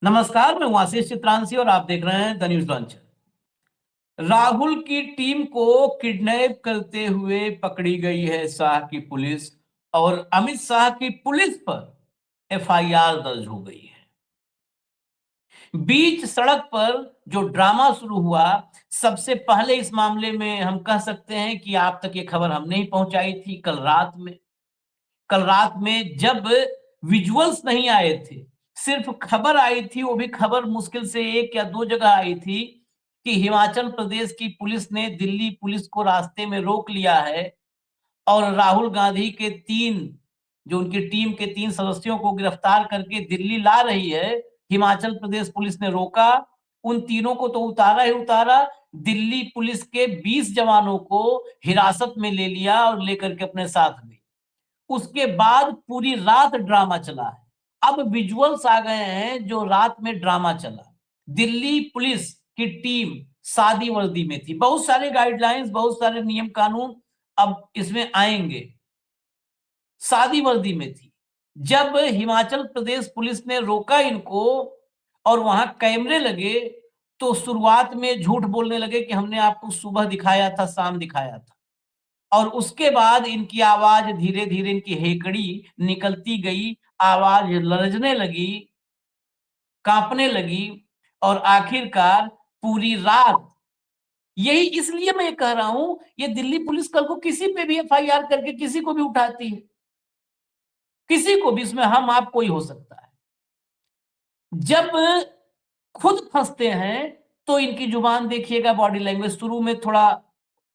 नमस्कार, मैं हूं आशीष चित्रांशी और आप देख रहे हैं द न्यूज लॉन्चर। राहुल की टीम को किडनैप करते हुए पकड़ी गई है शाह की पुलिस और अमित शाह की पुलिस पर एफआईआर दर्ज हो गई है। बीच सड़क पर जो ड्रामा शुरू हुआ, सबसे पहले इस मामले में हम कह सकते हैं कि आप तक ये खबर हमने ही पहुंचाई थी कल रात में जब विजुअल्स नहीं आए थे, सिर्फ खबर आई थी, वो भी खबर मुश्किल से 1 या 2 जगह आई थी कि हिमाचल प्रदेश की पुलिस ने दिल्ली पुलिस को रास्ते में रोक लिया है और राहुल गांधी के 3 जो उनकी टीम के 3 सदस्यों को गिरफ्तार करके दिल्ली ला रही है। हिमाचल प्रदेश पुलिस ने रोका, उन तीनों को तो उतारा ही उतारा, दिल्ली पुलिस के 20 जवानों को हिरासत में ले लिया और लेकर के अपने साथ गई। उसके बाद पूरी रात ड्रामा चला है। अब विजुअल्स आ गए हैं जो रात में ड्रामा चला। दिल्ली पुलिस की टीम सादी वर्दी में थी। बहुत सारे गाइडलाइंस, बहुत सारे नियम कानून अब इसमें आएंगे। सादी वर्दी में थी। जब हिमाचल प्रदेश पुलिस ने रोका इनको और वहां कैमरे लगे, तो शुरुआत में झूठ बोलने लगे कि हमने आपको सुबह दिखाया था, शाम दिखाया था। और उसके बाद इनकी आवाज धीरे-धीरे, इनकी हेकड़ी निकलती गई, आवाज लरजने लगी, काँपने लगी और आखिरकार पूरी रात, यही इसलिए मैं कह रहा हूं, ये दिल्ली पुलिस कल को किसी पे भी एफआईआर करके किसी को भी उठाती है। किसी को भी, इसमें हम आप कोई हो सकता है। जब खुद फंसते हैं तो इनकी जुबान देखिएगा, बॉडी लैंग्वेज शुरू में थोड़ा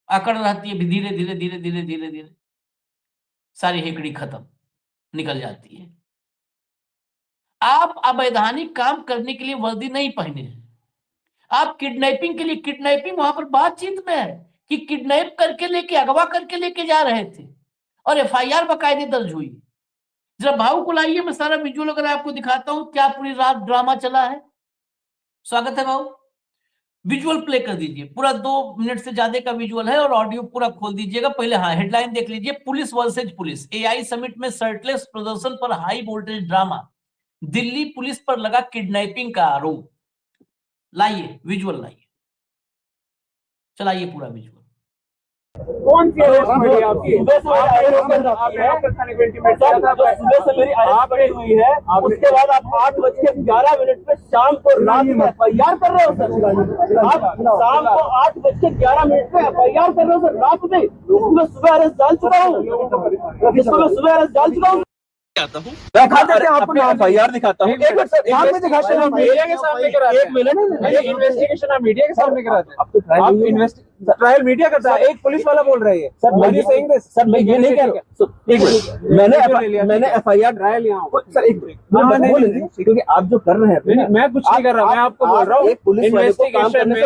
अकड़ रहती है, धीरे-धीरे सारी हेकड़ी खत्म, निकल जाती है। आप अवैधानिक काम करने के लिए वर्दी नहीं पहने हैं। आप किडनैपिंग के लिए, किडनैपिंग वहां पर बातचीत में है कि किडनैप करके लेके, अगवा करके लेके जा रहे थे और एफआईआर बाकायदे दर्ज हुई। जरा भाव को लाइए, मैं सारा विजुअल अगर आपको दिखाता हूं क्या पूरी रात ड्रामा चला है। स्वागत है भाव। विजुअल प्ले कर दीजिए, पूरा 2 मिनट से ज्यादा का विजुअल है और ऑडियो पूरा खोल दीजिएगा। पहले हाँ, हेडलाइन देख लीजिए, police versus police, AI summit में शर्टलेस प्रदर्शन पर high voltage drama, Delhi police पर लगा किडनैपिंग का आरोप। लाइए विजुअल, लाइए, चलाइए पूरा विजुअल। कौन सी आपकी सुबह से मेरी अरेस्ट पड़ी हुई है, उसके बाद आप 8:11 पे शाम को रात में एफआईआर कर रहे हो सर। आप शाम को 8:11 पे एफआईआर कर रहे हो सर, रात में। इसको मैं सुबह अरेस्ट डाल चुका हूँ, आता हूँ, दिखा देते हैं आपको, एफआईआर दिखाता हूँ। एक मिनट सर, यहाँ पे दिखाते हैं, मीडिया के सामने कराते हैं। 1 मिनट, इन्वेस्टिगेशन आप मीडिया के सामने कराते हैं। आप ट्रायल मीडिया करता है, एक पुलिस वाला बोल रही है सर। मैं ये नहीं कह रहा, मैंने एफआईआर ट्रायल यहाँ सर, क्योंकि आप जो कर रहे हैं, मैं कुछ नहीं कर रहा, मैं आपको बोल रहा हूँ इन्वेस्टिगेशन में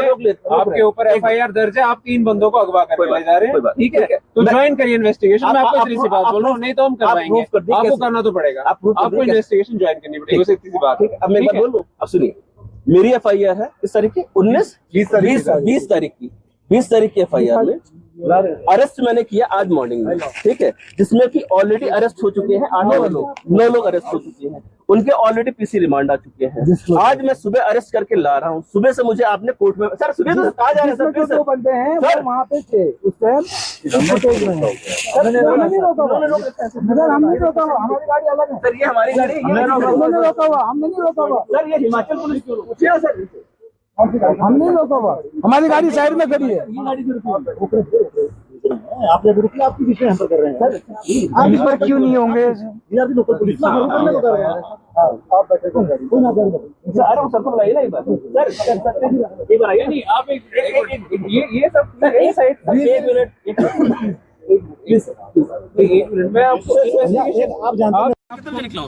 आपके ऊपर एफआईआर दर्ज है, आप 3 बंदों को अगवा करके ले जा रहे हैं, ठीक है, तो ज्वाइन करिए इन्वेस्टिगेशन। मैं आपको इतनी सी बात बोल रहा हूँ, नहीं तो हम करवाएंगे, आपको करना तो पड़ेगा, आपको इन्वेस्टिगेशन ज्वाइन करनी पड़ेगी, बस इतनी सी बात है। अब मैं बोलूँ, अब सुनिए, मेरी एफआईआर है इस तारीख की 20 तारीख की एफआईआर में अरेस्ट मैंने किया आज मॉर्निंग में, ठीक है, जिसमें कि ऑलरेडी अरेस्ट हो चुके हैं 9 लोग अरेस्ट हो चुके हैं, उनके ऑलरेडी पीसी रिमांड आ चुके हैं। आज मैं सुबह अरेस्ट करके ला रहा हूँ। सुबह से मुझे आपने कोर्ट में सर, सुबह तो कहा जा रहा है सर, 2 बंदे हैं वो वहाँ पे थे उस टाइम, हमने नहीं रोका हुआ, हमारी गाड़ी अलग है सर, ये हमारी गाड़ी, हमने नहीं रोका हुआ सर, ये हिमाचल पुलिस क्यों पूछिए सर, हम नहीं रोका हुआ, हमारी गाड़ी साइड में खड़ी है, आप जब रुकिए, आपकी विषय हम पर कर रहे हैं सर, आप इस पर क्यों नहीं होंगे, आप बैठे कोई ना सर, अरे वो सबको बुलाइए ना एक बार सर, एक बार आइए, नहीं आप ये सब सर, एक साइड 1 मिनट मैं आपको, आप जानते हैं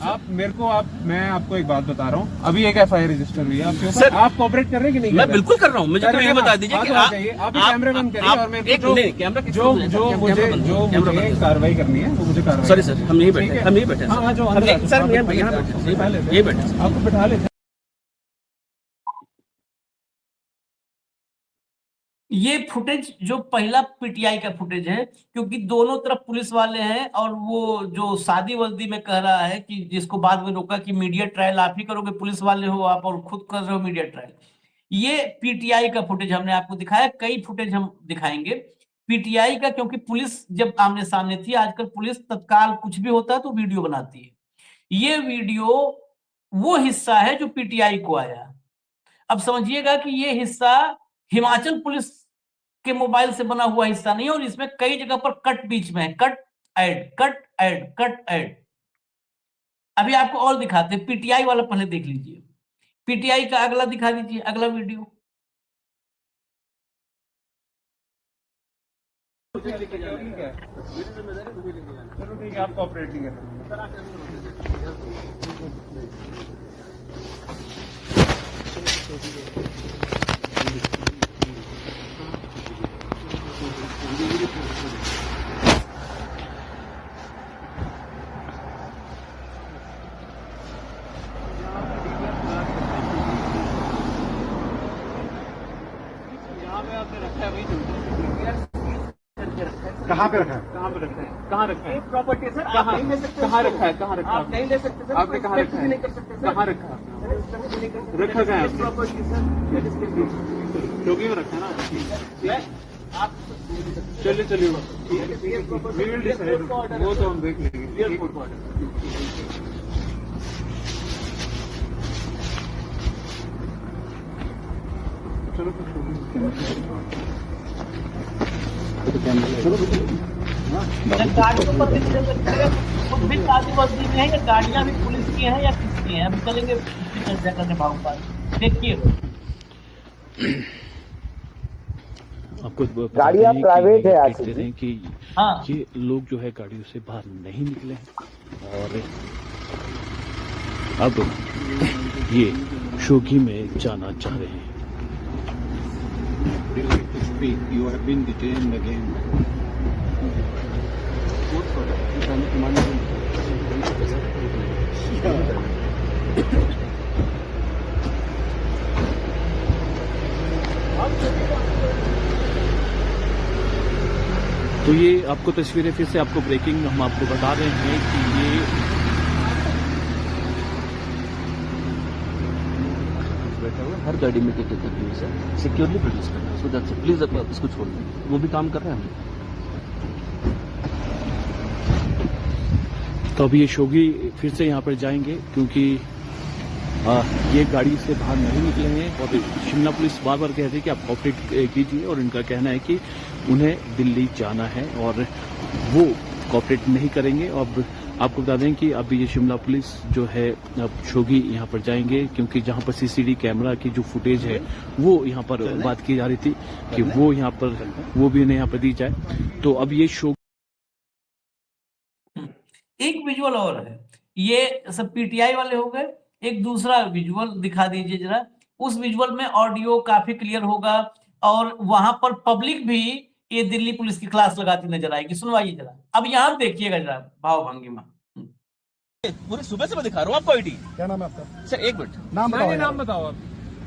आप मेरे को, मैं आपको एक बात बता रहा हूँ, अभी एक एफआईआर रजिस्टर हुई है आपके ऊपर, आप कोऑपरेट कर रहे हैं कि नहीं? मैं बिल्कुल कर रहा हूँ, मुझे तो ये बता दीजिए कि आप कैमरे बंद करिए और मैं जो मुझे कार्रवाई करनी है वो मुझे कार्रवाई। सॉरी सर, हम नहीं बैठे, हाँ जो सर यही बैठे, आपको बैठा लेते। ये फुटेज जो पहला पीटीआई का फुटेज है, क्योंकि दोनों तरफ पुलिस वाले हैं और वो जो शादी वर्दी में कह रहा है कि जिसको बाद में रोका कि मीडिया ट्रायल आप ही करोगे, पुलिस वाले हो आप और खुद कर रहे हो मीडिया ट्रायल। ये पीटीआई का फुटेज हमने आपको दिखाया, कई फुटेज हम दिखाएंगे पीटीआई का, क्योंकि पुलिस जब आमने सामने थी, आजकल पुलिस तत्काल कुछ भी होता है तो वीडियो बनाती है। ये वीडियो वो हिस्सा है जो पीटीआई को आया। अब समझिएगा कि ये हिस्सा हिमाचल पुलिस के मोबाइल से बना हुआ हिस्सा नहीं है, और इसमें कई जगह पर कट बीच में है, cut add cut add cut add. अभी आपको और दिखाते हैं, पीटीआई वाला पहले देख लीजिए, पीटीआई का अगला दिखा दीजिए, अगला वीडियो। चलो ठीक है, आप कोऑपरेट नहीं कर कहाँ पे रखा है? कहाँ पे रखा है? कहाँ रखा है? प्रॉपर्टी सर, आप कहाँ नहीं ले सकते। कहाँ रखा है? कहाँ रखा है? आप नहीं ले सकते सर। आपने कहाँ रखा है? नहीं कर सकते सर। कहाँ रखा है? रखा कहाँ है आपने? प्रॉपर्टी सर, चौकी में रखा है ना? आप चलिए चलिए, We will decide. वो तो हम देख लेंगे। Airport order. चलो गाड़ियों पर भी खुद भी शादी वर्दी में है, या गाड़ियां भी पुलिस की हैं या किसकी हैं? हम चलेंगे चर्चा करने भाव पर, देखिए। आपको गाड़ियाँ प्राइवेट है आज कहते हैं कि हाँ। ये लोग जो है गाड़ियों से बाहर नहीं निकले हैं और अब ये शोगी में जाना चाह रहे हैं। You have been detained again. तो ये आपको तस्वीरें फिर से आपको ब्रेकिंग हम आपको बता रहे हैं कि ये बैठा हुआ हर गाड़ी में टिकट लगी हुई सर, सिक्योरली प्रोड्यूस करना है, सो दैट्स प्लीज अब इसको छोड़ दें, वो भी काम कर रहे हैं हम। तो अभी ये शोगी फिर से यहाँ पर जाएंगे क्योंकि ये गाड़ी से बाहर नहीं निकले हैं और शिमला पुलिस बार बार कह रही है कि आप कॉपरेट कीजिए, और इनका कहना है कि उन्हें दिल्ली जाना है और वो कॉपरेट नहीं करेंगे। अब आपको बता दें कि अभी ये शिमला पुलिस जो है अब शोगी यहाँ पर जाएंगे क्योंकि जहाँ पर सीसीटीवी कैमरा की जो फुटेज है वो यहाँ पर बात की जा रही थी कि वो यहाँ पर वो भी उन्हें यहाँ पर दी जाए। तो अब ये शो एक विजुअल और है, ये सब पीटीआई वाले हो गए। एक दूसरा विजुअल दिखा दीजिए जरा। उस विजुअल में ऑडियो काफी क्लियर होगा और वहां पर पब्लिक भी ये दिल्ली पुलिस की क्लास लगाती नजर आएगी। सुनवाइए जरा, अब यहाँ देखिएगा जरा भाव भंगिमा। पूरे सुबह से मैं दिखा रहा हूँ आपको आईडी। क्या नाम है आपका? सर एक मिनट, नाम बताओ। नाम बताओ आप,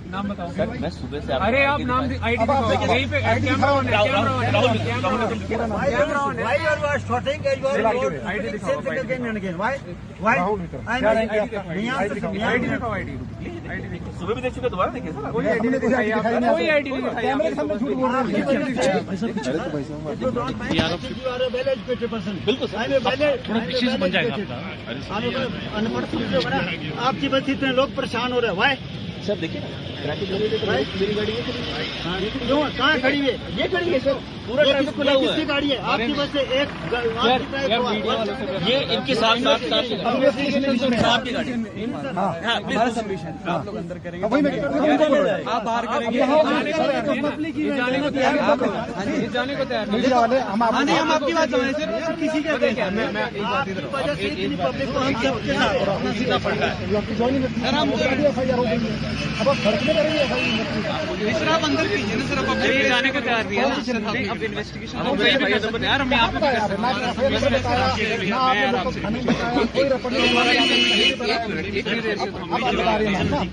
नाम बताओ। सर मैं सुबह से अरे आप नाम आईडी दिखाओ, यहीं पे कैमरा ऑन है, कैमरा ऑन है, कैमरा ऑन है, कैमरा ऑन है। Why you are shorting at your road? ID दिखाओ, Again and again. Why? Why? Rahul I Vikram. am ID दिखाओ, आईडी दिखाओ। सुबह भी देख चुके, दोबारा देखिए सर। कोई आईडी नहीं दिखाई आपने, कोई आईडी नहीं दिखाई। कैमरे के सामने झूठ बोल रहे हैं। you don't mind. You are a well educated person. बिल्कुल sir. I am a well educated. बन जाएगा अनपढ़ जो है ना, आपकी वजह से इतने लोग परेशान हो रहे हैं। Why? सर देखिए ना, ट्रैफिक लगी हुई है, मेरी गाड़ी है। क्यों? कहाँ खड़ी है? ये खड़ी है सर, पूरा ट्रैफिक खुला हुआ किसकी है। गाड़ी है? आपकी वजह से एक ये इनके साथ साथ आपकी गाड़ी है। हाँ, हमारा सबमिशन आप लोग अंदर करेंगे, वही मैं आप बाहर करेंगे। जाने को तैयार, जाने को तैयार हम आपकी बात समझे सर। किसी का क्या, मैं एक बात इधर पब्लिक को हम सबके साथ सीधा पड़ रहा है। सर हम एफआईआर हो गई है, अब आप घर में करेंगे एफआईआर। सर आप अंदर कीजिए ना सर, अब पब्लिक जाने को तैयार दिया ना सर। अब इन्वेस्टिगेशन हो गई है यार, हम यहाँ पे कोई रपट नहीं।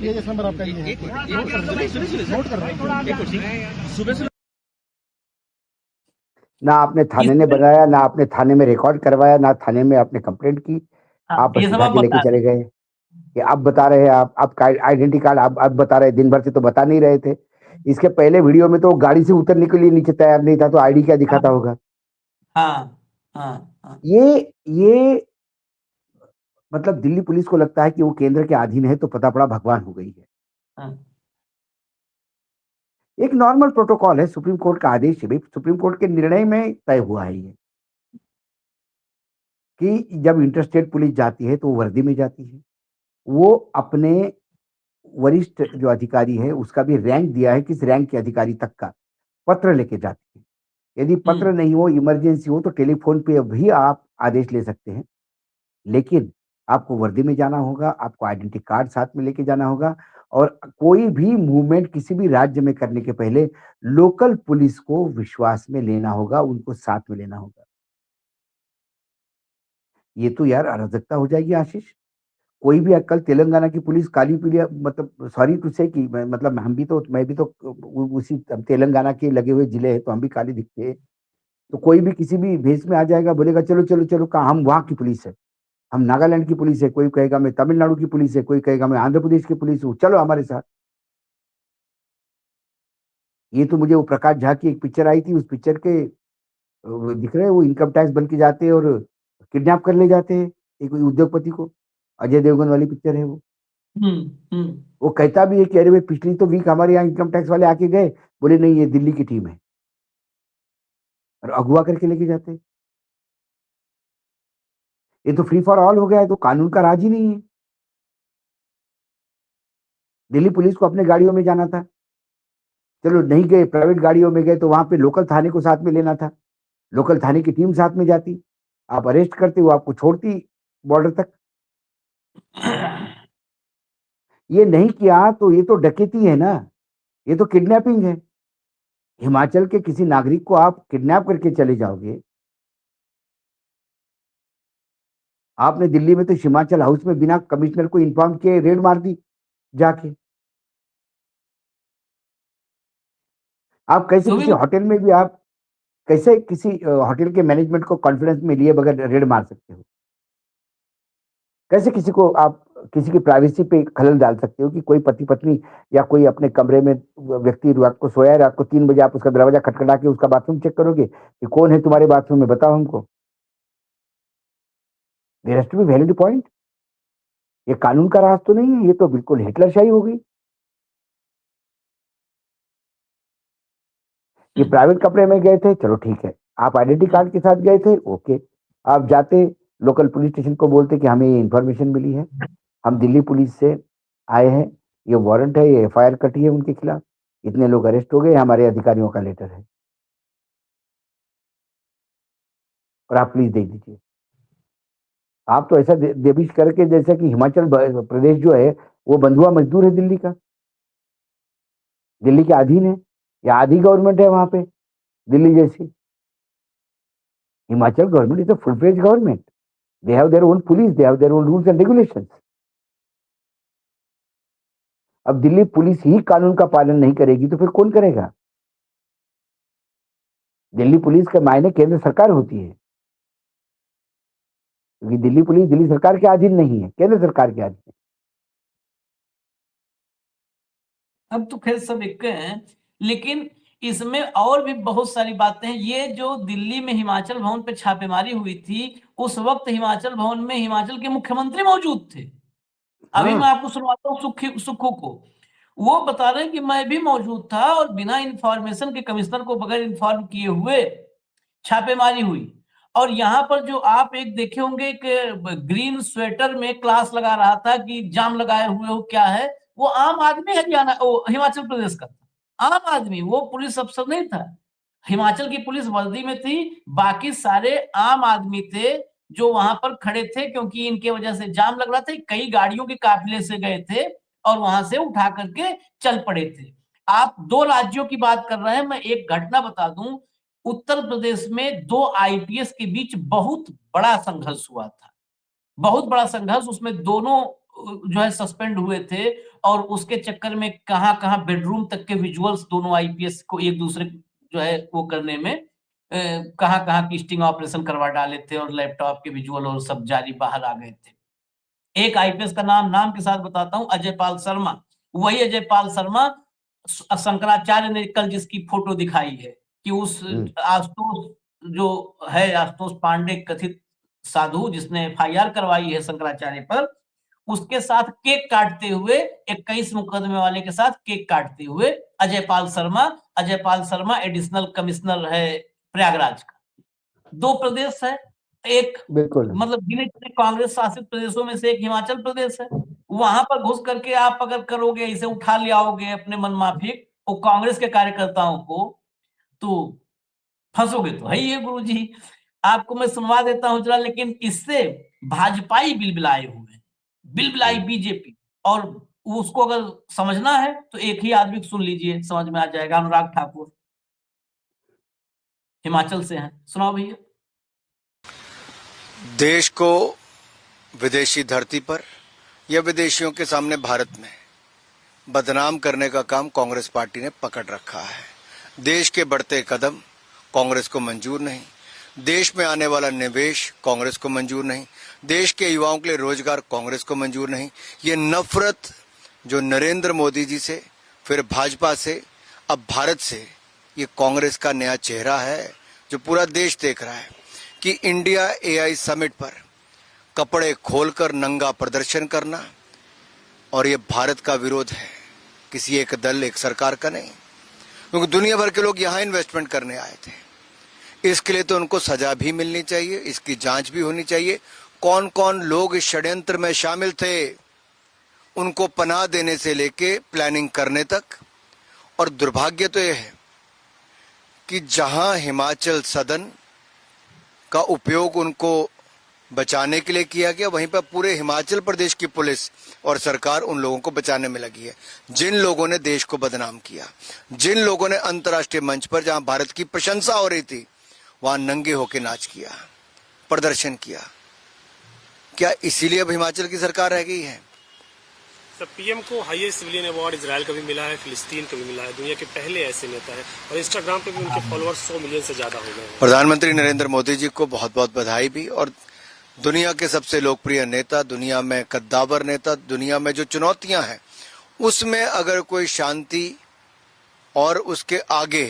ये नंबर आपका ये है, नोट कर रहे हैं। सुबह से ना आपने थाने ने बनाया, ना आपने थाने में रिकॉर्ड करवाया, ना थाने में आपने कंप्लेंट की। आप बस ये सब उठा आप के लेके बता चले गए कि अब बता रहे हैं आप, आपका आइडेंटिटी कार्ड आप अब बता रहे हैं, दिन भर से तो बता नहीं रहे थे। इसके पहले वीडियो में तो गाड़ी से उतरने के लिए नीचे तैयार नहीं था, तो आईडी क्या दिखाता होगा? हाँ हाँ हाँ। ये मतलब दिल्ली पुलिस को लगता है कि वो केंद्र के अधीन है, तो पता पड़ा भगवान हो गई है। हाँ। एक नॉर्मल प्रोटोकॉल है, सुप्रीम कोर्ट का आदेश है भाई, सुप्रीम कोर्ट के निर्णय में तय हुआ है ये कि जब इंटरस्टेट पुलिस जाती है तो वो वर्दी में जाती है। वो अपने वरिष्ठ जो अधिकारी है उसका भी रैंक दिया है, किस रैंक के अधिकारी तक का पत्र लेके जाती है। यदि पत्र नहीं हो, इमरजेंसी हो, तो टेलीफोन पे भी आप आदेश ले सकते हैं, लेकिन आपको वर्दी में जाना होगा, आपको आइडेंटिटी कार्ड साथ में लेके जाना होगा, और कोई भी मूवमेंट किसी भी राज्य में करने के पहले लोकल पुलिस को विश्वास में लेना होगा, उनको साथ में लेना होगा। ये तो यार अराजकता हो जाएगी आशीष। कोई भी कल तेलंगाना की पुलिस काली पीली, मतलब सॉरी टू से कि मतलब हम भी तो, मैं भी तो उसी तेलंगाना के लगे हुए जिले हैं, तो हम भी काली दिखते हैं। तो कोई भी किसी भी भेष में आ जाएगा, बोलेगा चलो चलो चलो, कहा हम वहां की पुलिस है, हम नागालैंड की पुलिस है, कोई कहेगा मैं तमिलनाडु की पुलिस है, कोई कहेगा मैं आंध्र प्रदेश की पुलिस हूँ, चलो हमारे साथ। ये तो मुझे वो प्रकाश झा की एक पिक्चर आई थी, उस पिक्चर के वो दिख रहे हैं, वो इनकम टैक्स बन के जाते हैं और किडनैप कर ले जाते हैं एक उद्योगपति को। अजय देवगन वाली पिक्चर है वो। हम्म। वो कहता भी है कि अरे भाई पिछली तो वीक हमारे यहाँ इनकम टैक्स वाले आके गए, बोले नहीं ये दिल्ली की टीम है, और अगवा करके लेके जाते हैं। ये तो फ्री फॉर ऑल हो गया है, तो कानून का राज ही नहीं है। दिल्ली पुलिस को अपने गाड़ियों में जाना था, चलो नहीं गए, प्राइवेट गाड़ियों में गए, तो वहां पे लोकल थाने को साथ में लेना था, लोकल थाने की टीम साथ में जाती, आप अरेस्ट करते, वो आपको छोड़ती बॉर्डर तक। ये नहीं किया तो ये तो डकैती है ना, ये तो किडनैपिंग है। हिमाचल के किसी नागरिक को आप किडनैप करके चले जाओगे। आपने दिल्ली में तो हिमाचल हाउस में बिना कमिश्नर को इन्फॉर्म किए रेड मार दी जाके। आप कैसे तो किसी होटल में भी, आप कैसे किसी होटल के मैनेजमेंट को कॉन्फिडेंस में लिए बगैर रेड मार सकते हो? कैसे किसी को आप किसी की प्राइवेसी पे खलल डाल सकते हो कि कोई पति पत्नी या कोई अपने कमरे में व्यक्ति रात को सोया है, रात को 3 बजे आप उसका दरवाजा खटखटा के उसका बाथरूम चेक करोगे कि कौन है तुम्हारे बाथरूम में, बताओ हमको। There has to be valid point. ये कानून का राज तो नहीं है, ये तो बिल्कुल हिटलरशाही हो गई। ये प्राइवेट कपड़े में गए थे, चलो ठीक है, आप आइडेंटिटी कार्ड के साथ गए थे, ओके। आप जाते लोकल पुलिस स्टेशन को, बोलते कि हमें ये इन्फॉर्मेशन मिली है, हम दिल्ली पुलिस से आए हैं, ये वारंट है, ये एफआईआर कटी है उनके खिलाफ, इतने लोग अरेस्ट हो गए, हमारे अधिकारियों का लेटर है, और आप प्लीज दे दीजिए। आप तो ऐसा देबिश करके, जैसे कि हिमाचल प्रदेश जो है वो बंधुआ मजदूर है दिल्ली का, दिल्ली के अधीन है, या आधी गवर्नमेंट है वहां पे दिल्ली जैसी। Himachal government is a full fledge government, they have their own police, they have their own rules and regulations. अब दिल्ली पुलिस ही कानून का पालन नहीं करेगी तो फिर कौन करेगा? दिल्ली पुलिस के मायने केंद्र सरकार होती है, क्योंकि दिल्ली पुलिस दिल्ली सरकार के अधीन नहीं है, केंद्र सरकार के अधीन है। अब तो खैर सब एक हैं, लेकिन इसमें और भी बहुत सारी बातें हैं। ये जो दिल्ली में हिमाचल भवन पे छापेमारी हुई थी, उस वक्त हिमाचल भवन में हिमाचल के मुख्यमंत्री मौजूद थे। अभी मैं आपको सुनवाता हूँ सुक्खू को। वो बता रहे हैं कि मैं भी मौजूद था और बिना इंफॉर्मेशन के, कमिश्नर को बगैर इन्फॉर्म किए हुए छापेमारी हुई। और यहाँ पर जो आप एक देखे होंगे, एक ग्रीन स्वेटर में क्लास लगा रहा था कि जाम लगाए हुए हो क्या है, वो आम आदमी हरियाणा हिमाचल प्रदेश का था, आम आदमी, वो पुलिस अफसर नहीं था। हिमाचल की पुलिस वर्दी में थी, बाकी सारे आम आदमी थे जो वहां पर खड़े थे, क्योंकि इनके वजह से जाम लग रहा था। कई गाड़ियों के काफिले से गए थे और वहां से उठा करके चल पड़े थे। आप 2 राज्यों की बात कर रहे हैं, मैं एक घटना बता दूं। उत्तर प्रदेश में 2 आईपीएस के बीच बहुत बड़ा संघर्ष हुआ था, बहुत बड़ा संघर्ष। उसमें दोनों जो है सस्पेंड हुए थे, और उसके चक्कर में कहां-कहां बेडरूम तक के विजुअल्स दोनों आईपीएस को एक दूसरे जो है वो करने में कहाँ कहाँ की स्टिंग ऑपरेशन करवा डाले थे और लैपटॉप के विजुअल और सब जारी बाहर आ गए थे। एक आईपीएस का नाम के साथ बताता हूं, अजय पाल शर्मा। वही अजय पाल शर्मा शंकराचार्य ने कल जिसकी फोटो दिखाई है कि उस आशुतोष जो है, आशुतोष पांडे कथित साधु जिसने एफआईआर करवाई है शंकराचार्य पर, उसके साथ केक काटते हुए 21 मुकदमे वाले के साथ केक काटते हुए अजय पाल शर्मा एडिशनल कमिश्नर है प्रयागराज का। 2 प्रदेश है, एक बिल्कुल मतलब गिने चुने कांग्रेस शासित प्रदेशों में से एक हिमाचल प्रदेश है। वहां पर घुस करके आप अगर करोगे, इसे उठा ले आओगे अपने मनमाफिक और कांग्रेस के कार्यकर्ताओं को, तो फंसोगे तो है ही है गुरुजी। आपको मैं सुनवा देता हूं जरा, लेकिन इससे भाजपाई बिलबिलाए हुए, बिलबिलाई बीजेपी, और उसको अगर समझना है तो एक ही आदमी को सुन लीजिए, समझ में आ जाएगा। अनुराग ठाकुर हिमाचल से हैं, सुनाओ भैया। देश को विदेशी धरती पर या विदेशियों के सामने भारत में बदनाम करने का काम कांग्रेस पार्टी ने पकड़ रखा है। देश के बढ़ते कदम कांग्रेस को मंजूर नहीं, देश में आने वाला निवेश कांग्रेस को मंजूर नहीं, देश के युवाओं के लिए रोजगार कांग्रेस को मंजूर नहीं। ये नफरत जो नरेंद्र मोदी जी से, फिर भाजपा से, अब भारत से, ये कांग्रेस का नया चेहरा है जो पूरा देश देख रहा है कि इंडिया एआई समिट पर कपड़े खोलकर नंगा प्रदर्शन करना, और ये भारत का विरोध है, किसी एक दल एक सरकार का नहीं, क्योंकि दुनिया भर के लोग यहाँ इन्वेस्टमेंट करने आए थे। इसके लिए तो उनको सजा भी मिलनी चाहिए, इसकी जांच भी होनी चाहिए। कौन कौन लोग इस षड्यंत्र में शामिल थे, उनको पनाह देने से लेके प्लानिंग करने तक। और दुर्भाग्य तो यह है कि जहां हिमाचल सदन का उपयोग उनको बचाने के लिए किया गया, वहीं पर पूरे हिमाचल प्रदेश की पुलिस और सरकार उन लोगों को बचाने में लगी है जिन लोगों ने देश को बदनाम किया, जिन लोगों ने अंतर्राष्ट्रीय मंच पर जहां भारत की प्रशंसा हो रही थी वहां नंगे होकर नाच किया, प्रदर्शन किया। क्या इसीलिए अब हिमाचल की सरकार रह गई है? सर, पीएम को हाईएस्ट सिविलियन अवार्ड इजराइल का भी मिला है, फिलिस्तीन का भी मिला है, दुनिया के पहले ऐसे नेता है, और इंस्टाग्राम पे भी उनके फॉलोअर्स 100 मिलियन से ज्यादा हो गए हैं। प्रधानमंत्री नरेंद्र मोदी जी को बहुत बहुत बधाई भी। और दुनिया के सबसे लोकप्रिय नेता, दुनिया में कद्दावर नेता, दुनिया में जो चुनौतियां हैं उसमें अगर कोई शांति और उसके आगे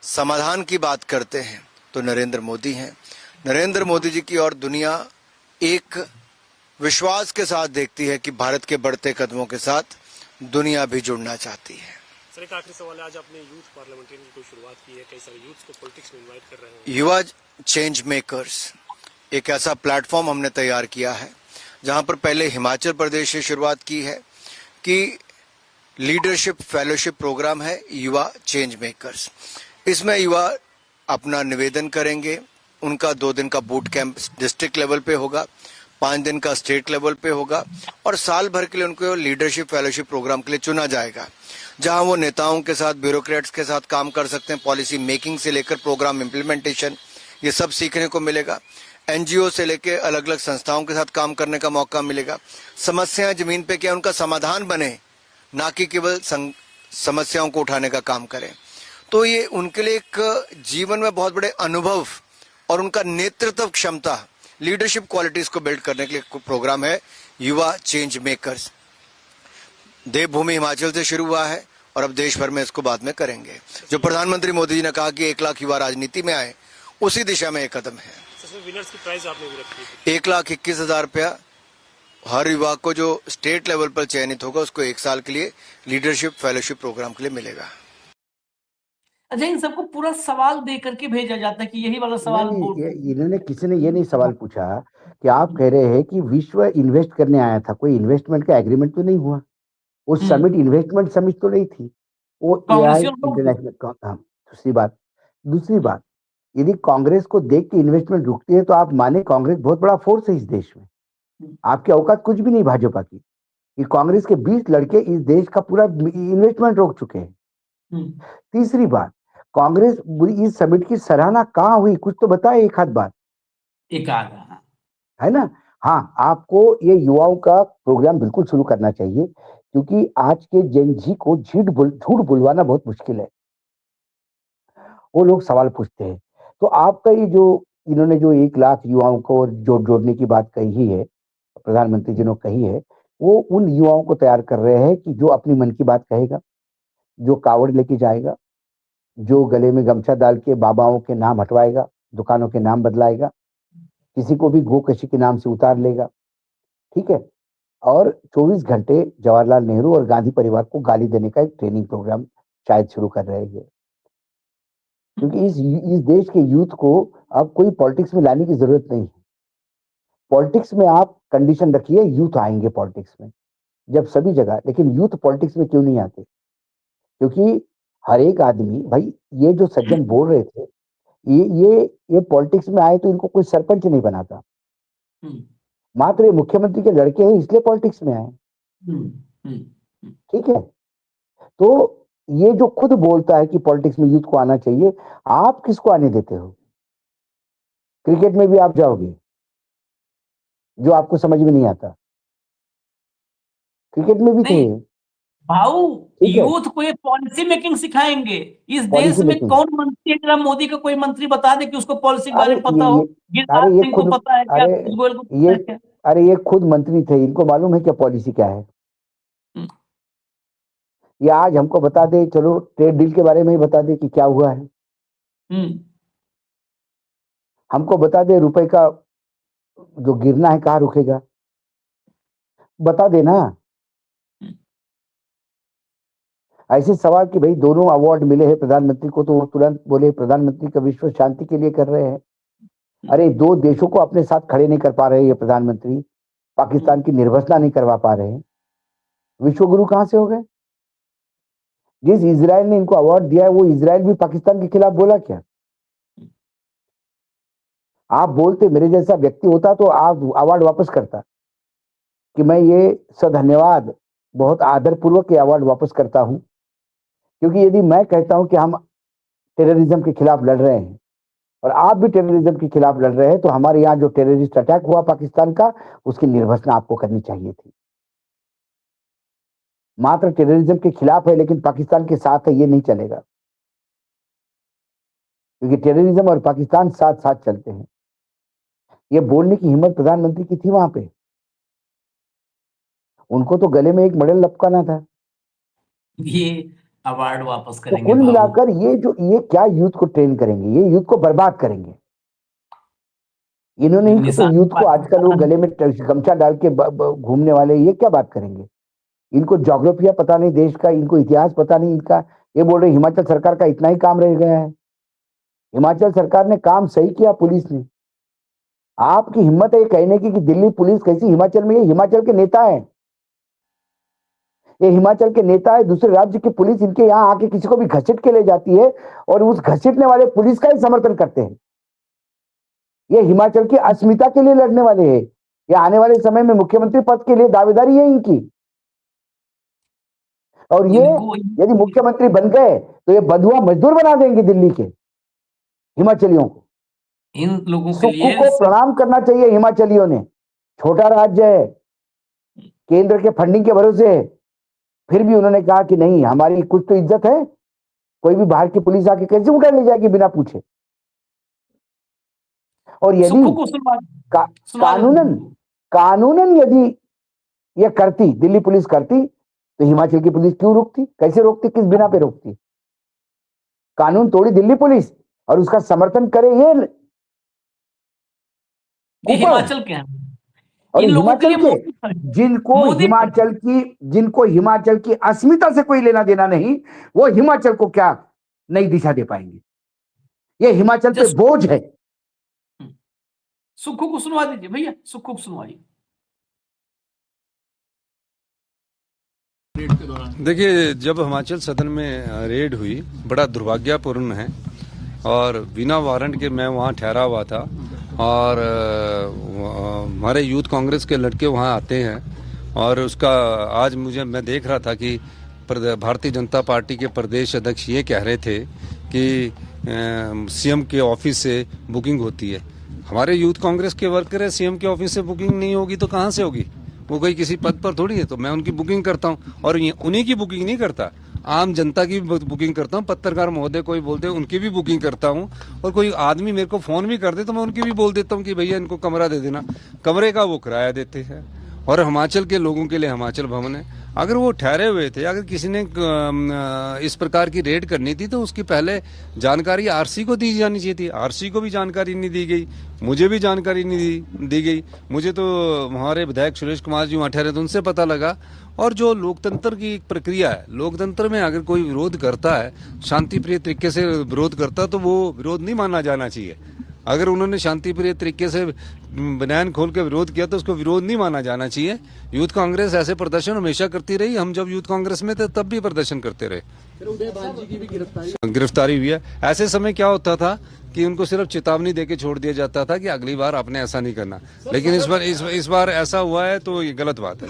समाधान की बात करते हैं तो नरेंद्र मोदी हैं। नरेंद्र मोदी जी की और दुनिया एक विश्वास के साथ देखती है कि भारत के बढ़ते कदमों के साथ दुनिया भी जुड़ना चाहती है। सर, एक आखिरी सवाल है, आज आपने यूथ पार्लियामेंटेरियन की कोई शुरुआत की है, कई सारे यूथ को पॉलिटिक्स में इनवाइट कर रहे हैं। युवा चेंज मेकर्स एक ऐसा प्लेटफॉर्म हमने तैयार किया है जहां पर पहले हिमाचल प्रदेश से शुरुआत की है कि लीडरशिप फेलोशिप प्रोग्राम है युवा चेंज मेकर्स। इसमें युवा अपना निवेदन करेंगे, उनका 2 दिन का बूट कैंप डिस्ट्रिक्ट लेवल पे होगा, 5 दिन का स्टेट लेवल पे होगा, और साल भर के लिए उनको लीडरशिप फेलोशिप प्रोग्राम के लिए चुना जाएगा, जहां वो नेताओं के साथ, ब्यूरोक्रेट्स के साथ काम कर सकते हैं। पॉलिसी मेकिंग से लेकर प्रोग्राम इम्प्लीमेंटेशन, ये सब सीखने को मिलेगा। एनजीओ से लेकर अलग अलग संस्थाओं के साथ काम करने का मौका मिलेगा। समस्याएं जमीन पे क्या उनका समाधान बने, ना कि केवल समस्याओं को उठाने का काम करें। तो ये उनके लिए एक जीवन में बहुत बड़े अनुभव और उनका नेतृत्व क्षमता, लीडरशिप क्वालिटीज को बिल्ड करने के लिए प्रोग्राम है युवा चेंज मेकर्स। देवभूमि हिमाचल से शुरू हुआ है और अब देश भर में इसको बाद में करेंगे। जो प्रधानमंत्री मोदी जी ने कहा कि 1 लाख युवा राजनीति में आए, उसी दिशा में एक कदम है। विनर्स की प्राइस आपने भी रखी है 1,21,000 रुपया हर युवा को जो स्टेट लेवल पर चयनित होगा उसको 1 साल के लिए लीडरशिप फेलोशिप प्रोग्राम के लिए मिलेगा। अच्छा, इन सबको पूरा सवाल दे करके भेजा जाता है कि यही वाला सवाल इन्होंने किसी ने ये नहीं सवाल पूछा कि आप कह रहे हैं कि विश्व इन्वेस्ट करने आया था, कोई इन्वेस्टमेंट का एग्रीमेंट तो नहीं हुआ। वो समिट इन्वेस्टमेंट समिट तो नहीं थी, वो एआई इंटरनेशनल। दूसरी बात, यदि कांग्रेस को देख के इन्वेस्टमेंट रुकती है तो आप माने कांग्रेस बहुत बड़ा फोर्स है इस देश में। आपकी औकात कुछ भी नहीं भाजपा की, कि कांग्रेस के 20 लड़के इस देश का पूरा इन्वेस्टमेंट रोक चुके हैं। तीसरी बात, कांग्रेस इस समिट की सराहना कहाँ हुई, कुछ तो बताए एक आध बात, है ना। हाँ, आपको ये युवाओं का प्रोग्राम बिल्कुल शुरू करना चाहिए, क्योंकि आज के जेन जी को झूठ बुलवाना बहुत मुश्किल है। वो लोग सवाल पूछते हैं, तो आपका ये जो इन्होंने जो 1 लाख युवाओं को जोड़ने की बात कही है, प्रधानमंत्री जी ने कही है, वो उन युवाओं को तैयार कर रहे हैं कि जो अपनी मन की बात कहेगा, जो कावड़ लेके जाएगा, जो गले में गमछा डाल के बाबाओं के नाम हटवाएगा, दुकानों के नाम बदलाएगा, किसी को भी गोकशी के नाम से उतार लेगा, ठीक है। और 24 घंटे जवाहरलाल नेहरू और गांधी परिवार को गाली देने का एक ट्रेनिंग प्रोग्राम शायद शुरू कर रहे हैं, क्योंकि इस देश के यूथ को अब कोई पॉलिटिक्स में लाने की जरूरत नहीं है। पॉलिटिक्स में आप कंडीशन रखिए, यूथ आएंगे पॉलिटिक्स में जब सभी जगह, लेकिन यूथ पॉलिटिक्स में क्यों नहीं आते? क्योंकि हर एक आदमी, भाई ये जो सज्जन बोल रहे थे, ये पॉलिटिक्स में आए तो इनको कोई सरपंच नहीं बनाता, मात्र ये मुख्यमंत्री के लड़के हैं इसलिए पॉलिटिक्स में आए, ठीक है। तो ये जो खुद बोलता है कि पॉलिटिक्स में यूथ को आना चाहिए, आप किसको आने देते हो? क्रिकेट में भी आप जाओगे, जो आपको समझ में नहीं आता, क्रिकेट में भी थे भाऊ। यूथ को ये पॉलिसी मेकिंग सिखाएंगे। इस देश में कौन मंत्री है, जरा मोदी का कोई मंत्री बता दे कि उसको पॉलिसी के बारे में पता हो। गिरिराज सिंह को पता है क्या? गोयल को पता है क्या? अरे ये खुद मंत्री थे, इनको मालूम है क्या पॉलिसी क्या है? ये आज हमको बता दे, चलो ट्रेड डील के बारे में ही बता दे कि क्या हुआ है। हमको बता दे रुपए का जो गिरना है कहाँ रुकेगा, बता देना। ऐसे सवाल कि भाई दोनों अवार्ड मिले हैं प्रधानमंत्री को, तो वो तुरंत बोले प्रधानमंत्री का विश्व शांति के लिए कर रहे हैं। अरे 2 देशों को अपने साथ खड़े नहीं कर पा रहे ये प्रधानमंत्री, पाकिस्तान की निर्वसना नहीं करवा पा रहे हैं, विश्व गुरु कहां से हो गए? जिस इजराइल ने इनको अवार्ड दिया है, वो इजराइल भी पाकिस्तान के खिलाफ बोला क्या? आप बोलते, मेरे जैसा व्यक्ति होता तो आप अवार्ड वापस करता कि मैं ये धन्यवाद, बहुत आदरपूर्वक ये अवार्ड वापस करता हूं, क्योंकि यदि मैं कहता हूं कि हम टेररिज्म के खिलाफ लड़ रहे हैं और आप भी टेररिज्म के खिलाफ लड़ रहे हैं, तो हमारे यहाँ जो टेररिस्ट अटैक हुआ पाकिस्तान का, उसकी निर्वसना आपको करनी चाहिए थी। मात्र टेररिज्म के खिलाफ है लेकिन पाकिस्तान के साथ है, ये नहीं चलेगा, क्योंकि टेररिज्म और पाकिस्तान साथ साथ चलते हैं। ये बोलने की हिम्मत प्रधानमंत्री की थी वहां पे, उनको तो गले में एक मेडल लपकाना था। ये अवार्ड वापस तो करेंगे। कुल मिलाकर ये क्या यूथ को ट्रेन करेंगे, ये यूथ को बर्बाद करेंगे। इन्होंने तो यूथ को आजकल वो गले में गमछा डाल के घूमने वाले, ये क्या बात करेंगे? इनको ज्योग्राफिया पता नहीं देश का, इनको इतिहास पता नहीं इनका। ये बोल रहे हिमाचल सरकार का इतना ही काम रह गया है। हिमाचल सरकार ने काम सही किया, पुलिस ने। आपकी हिम्मत है ये कहने की कि दिल्ली पुलिस कैसी हिमाचल में? ये हिमाचल के नेता है, ये हिमाचल के नेता है। दूसरे राज्य की पुलिस इनके यहाँ आके किसी को भी घसीट के ले जाती है और उस घसीटने वाले पुलिस का ही समर्थन करते हैं। ये हिमाचल की अस्मिता के लिए लड़ने वाले हैं। ये आने वाले समय में मुख्यमंत्री पद के लिए दावेदारी है इनकी। और ये यदि मुख्यमंत्री बन गए तो ये बंधुआ मजदूर बना देंगे दिल्ली के हिमाचलियों को। इन लोगों के सुक्खू लिए को प्रणाम करना चाहिए हिमाचलियों ने। छोटा राज्य है, केंद्र के फंडिंग के भरोसे है, फिर भी उन्होंने कहा कि नहीं, हमारी कुछ तो इज्जत है। कोई भी बाहर की पुलिस आके कैसे उठा ले जाएगी बिना पूछे? और यदि कानूनन यदि ये करती, दिल्ली पुलिस करती, तो हिमाचल की पुलिस क्यों रोकती? कैसे रोकती? किस बिना पे रोकती? कानून तोड़ी दिल्ली पुलिस और उसका समर्थन करे ये हिमाचल के हैं। और हिमाचल के जिनको हिमाचल की अस्मिता से कोई लेना देना नहीं, वो हिमाचल को क्या नई दिशा दे पाएंगे? ये हिमाचल पे बोझ है। सुक्खू को सुनवा दीजिए भैया, सुक्खू को सुनवाइए। देखिए, जब हिमाचल सदन में रेड हुई, बड़ा दुर्भाग्यपूर्ण है और बिना वारंट के मैं वहाँ ठहरा हुआ था और हमारे यूथ कांग्रेस के लड़के वहाँ आते हैं और उसका आज मैं देख रहा था कि भारतीय जनता पार्टी के प्रदेश अध्यक्ष ये कह रहे थे कि सीएम के ऑफिस से बुकिंग होती है। हमारे यूथ कांग्रेस के वर्कर है, सीएम के ऑफिस से बुकिंग नहीं होगी तो कहाँ से होगी? वो कोई किसी पद पर थोड़ी है। तो मैं उनकी बुकिंग करता हूँ और उन्हीं की बुकिंग नहीं करता, आम जनता की भी बुकिंग करता हूँ, पत्रकार महोदय कोई बोलते हैं उनकी भी बुकिंग करता हूँ, और कोई आदमी मेरे को फोन भी कर दे तो मैं उनकी भी बोल देता हूँ कि भैया इनको कमरा दे देना, कमरे का वो किराया देते हैं। और हिमाचल के लोगों के लिए हिमाचल भवन है। अगर वो ठहरे हुए थे, अगर किसी ने इस प्रकार की रेड करनी थी तो उसकी पहले जानकारी आरसी को दी जानी चाहिए थी। आरसी को भी जानकारी नहीं दी गई, मुझे भी जानकारी नहीं दी गई। मुझे तो हमारे विधायक सुरेश कुमार जी वहाँ ठहरे थे, उनसे पता लगा। और जो लोकतंत्र की एक प्रक्रिया है, लोकतंत्र में अगर कोई विरोध करता है, शांतिप्रिय तरीके से विरोध करता, तो वो विरोध नहीं माना जाना चाहिए। अगर उन्होंने शांतिप्रिय तरीके से बयान खोल के विरोध किया तो उसको विरोध नहीं माना जाना चाहिए। यूथ कांग्रेस ऐसे प्रदर्शन हमेशा करती रही। हम जब यूथ कांग्रेस में थे तब भी प्रदर्शन करते रहे। जी की भी गिरफ्तारी हुई है। ऐसे समय क्या होता था कि उनको सिर्फ चेतावनी देके छोड़ दिया जाता था कि अगली बार आपने ऐसा नहीं करना, लेकिन इस बार ऐसा हुआ है तो ये गलत बात है।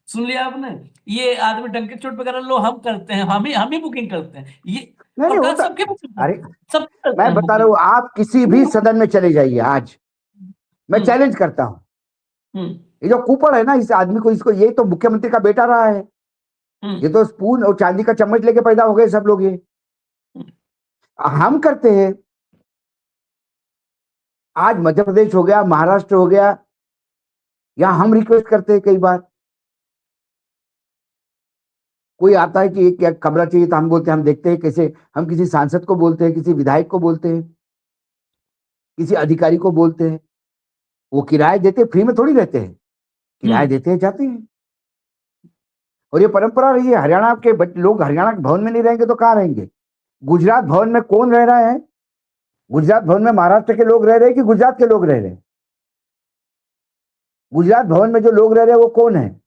सुन लिया आपने, ये आदमी डंके चोट वगैरह लो हम करते हैं, हम ही बुकिंग करते हैं। ये नहीं और होता। सबके अरे सब मैं बता रहा हूँ, आप किसी भी सदन में चले जाइए आज, मैं चैलेंज करता हूँ, ये जो कुपड़ है ना इस आदमी को, इसको, ये तो मुख्यमंत्री का बेटा रहा है, ये तो स्पून और चांदी का चम्मच लेके पैदा हो गए सब लोग। ये हम करते हैं। आज मध्य प्रदेश हो गया, महाराष्ट्र हो गया, यहां हम रिक्वेस्ट करते हैं कई बार। कोई आता है कि क्या कमरा चाहिए तो हम बोलते हैं हम देखते हैं कैसे, हम किसी सांसद को बोलते हैं, किसी विधायक को बोलते हैं, किसी अधिकारी को बोलते हैं, वो किराया देते, फ्री में थोड़ी रहते हैं, किराया देते हैं, जाते हैं। और ये परंपरा रही है। हरियाणा के लोग हरियाणा के भवन में नहीं रहेंगे तो कहाँ रहेंगे? गुजरात भवन में कौन रह रहा है? गुजरात भवन में महाराष्ट्र के लोग रह रहे हैं कि गुजरात के लोग रह रहे हैं? गुजरात भवन में जो लोग रह रहे हैं वो कौन है?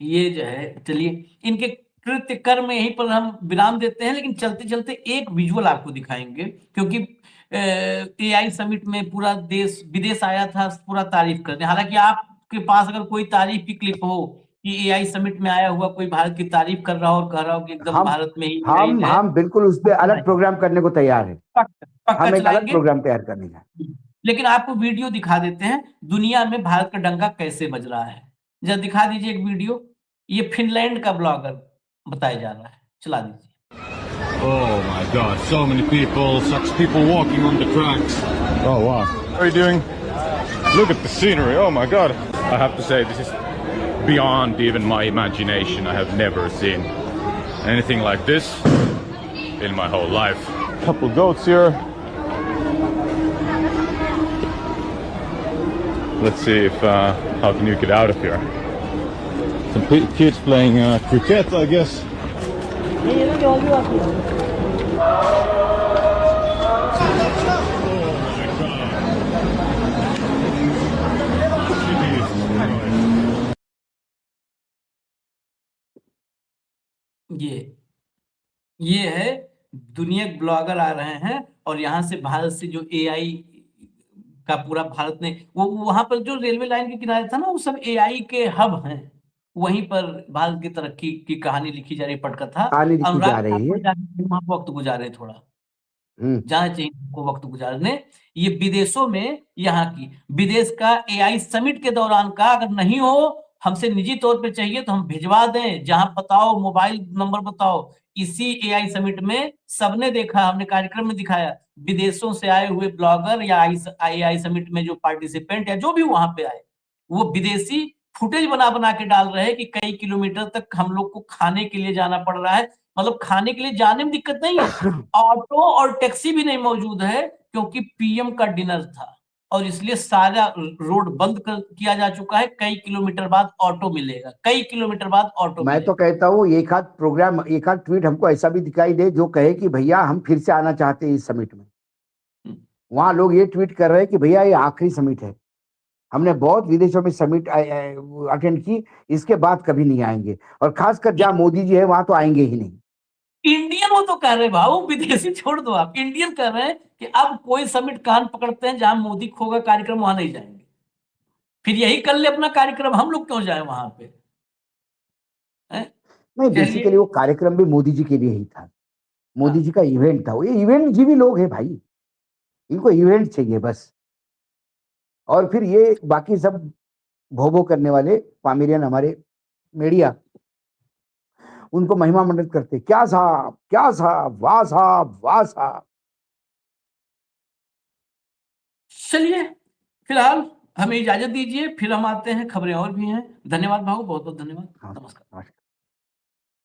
ये जो है, चलिए इनके कृत्य कर्म यहीं पर हम विराम देते हैं, लेकिन चलते चलते एक विजुअल आपको दिखाएंगे, क्योंकि एआई समिट में पूरा देश विदेश आया था पूरा तारीफ करने। हालांकि आपके पास अगर कोई तारीफ की क्लिप हो कि एआई समिट में आया हुआ कोई भारत की तारीफ कर रहा हो और कह रहा हो कि एकदम भारत में ही हम बिल्कुल उस पर अलग प्रोग्राम करने को तैयार है। हम एक अलग प्रोग्राम तैयार करने का। लेकिन आपको वीडियो दिखा देते हैं दुनिया में भारत का डंका कैसे बज रहा है। जरा दिखा दीजिए एक वीडियो। ये फिनलैंड का ब्लॉगर बताया जा रहा है, चला दीजिए। Oh my God, so many people, such people walking on the tracks. Oh wow. What are you doing? Look at the scenery, oh my God. I have to say, this is beyond even my imagination. I have never seen anything like this in my whole life. Couple goats here. Let's see if how can you get out of here. Some kids playing cricket, I guess. ये है दुनिया के blogger आ रहे हैं और यहाँ से भारत से जो एआई का पूरा भारत ने वो वहां पर जो रेलवे लाइन के किनारे था ना, वो सब एआई के हब हैं। वहीं पर भारत की तरक्की की कहानी लिखी जा रही, पटकथा। अनुराग ठाकुर वहां वक्त गुजारे, थोड़ा जाना चाहिए को वक्त गुजारने। ये विदेशों में यहाँ की विदेश का एआई समिट के दौरान का अगर नहीं हो, हमसे निजी तौर पे चाहिए तो हम भिजवा दें, जहां बताओ मोबाइल नंबर बताओ। इसी एआई समिट में सबने देखा, हमने कार्यक्रम में दिखाया, विदेशों से आए हुए ब्लॉगर या एआई समिट में जो पार्टिसिपेंट या जो भी वहां पे आए, वो विदेशी फुटेज बना बना के डाल रहे हैं कि कई किलोमीटर तक हम लोग को खाने के लिए जाना पड़ रहा है। मतलब खाने के लिए जाने में दिक्कत नहीं है, ऑटो और टैक्सी भी नहीं मौजूद है क्योंकि पीएम का डिनर था और इसलिए सारा रोड बंद किया जा चुका है। कई किलोमीटर बाद ऑटो मिलेगा, कई किलोमीटर बाद ऑटो। मैं तो कहता हूँ एक आध प्रोग्राम, एक आध ट्वीट हमको ऐसा भी दिखाई दे जो कहे कि भैया हम फिर से आना चाहते हैं इस समिट में। वहां लोग ये ट्वीट कर रहे हैं कि भैया ये आखिरी समिट है, हमने बहुत विदेशों में समिट अटेंड की, इसके बाद कभी नहीं आएंगे, और खासकर जहाँ मोदी जी है वहां तो आएंगे ही नहीं। इंडियन वो तो कह रहे भाऊ, विदेशी छोड़ दो आप, इंडियन कह रहे हैं कि अब कोई समिट कान पकड़ते हैं जहां मोदी खोगा कार्यक्रम, वहां नहीं जाएंगे। फिर यही कर ले अपना कार्यक्रम, हम लोग क्यों जाए वहां पे? नहीं, बेसिकली वो कार्यक्रम भी मोदी जी के लिए ही था, मोदी जी का इवेंट था वो। ये इवेंट जीवी लोग है भाई, इनको इवेंट चाहिए बस। और फिर ये बाकी सब भोभो करने वाले पामेरियन हमारे मीडिया उनको महिमा मंडित करते, क्या साहब, क्या साहब, वाह साहब, वाह साहब। चलिए फिलहाल हमें इजाजत दीजिए, फिर हम आते हैं, खबरें और भी हैं। धन्यवाद भाऊ, बहुत बहुत धन्यवाद। हाँ, नमस्कार। नमस्कार।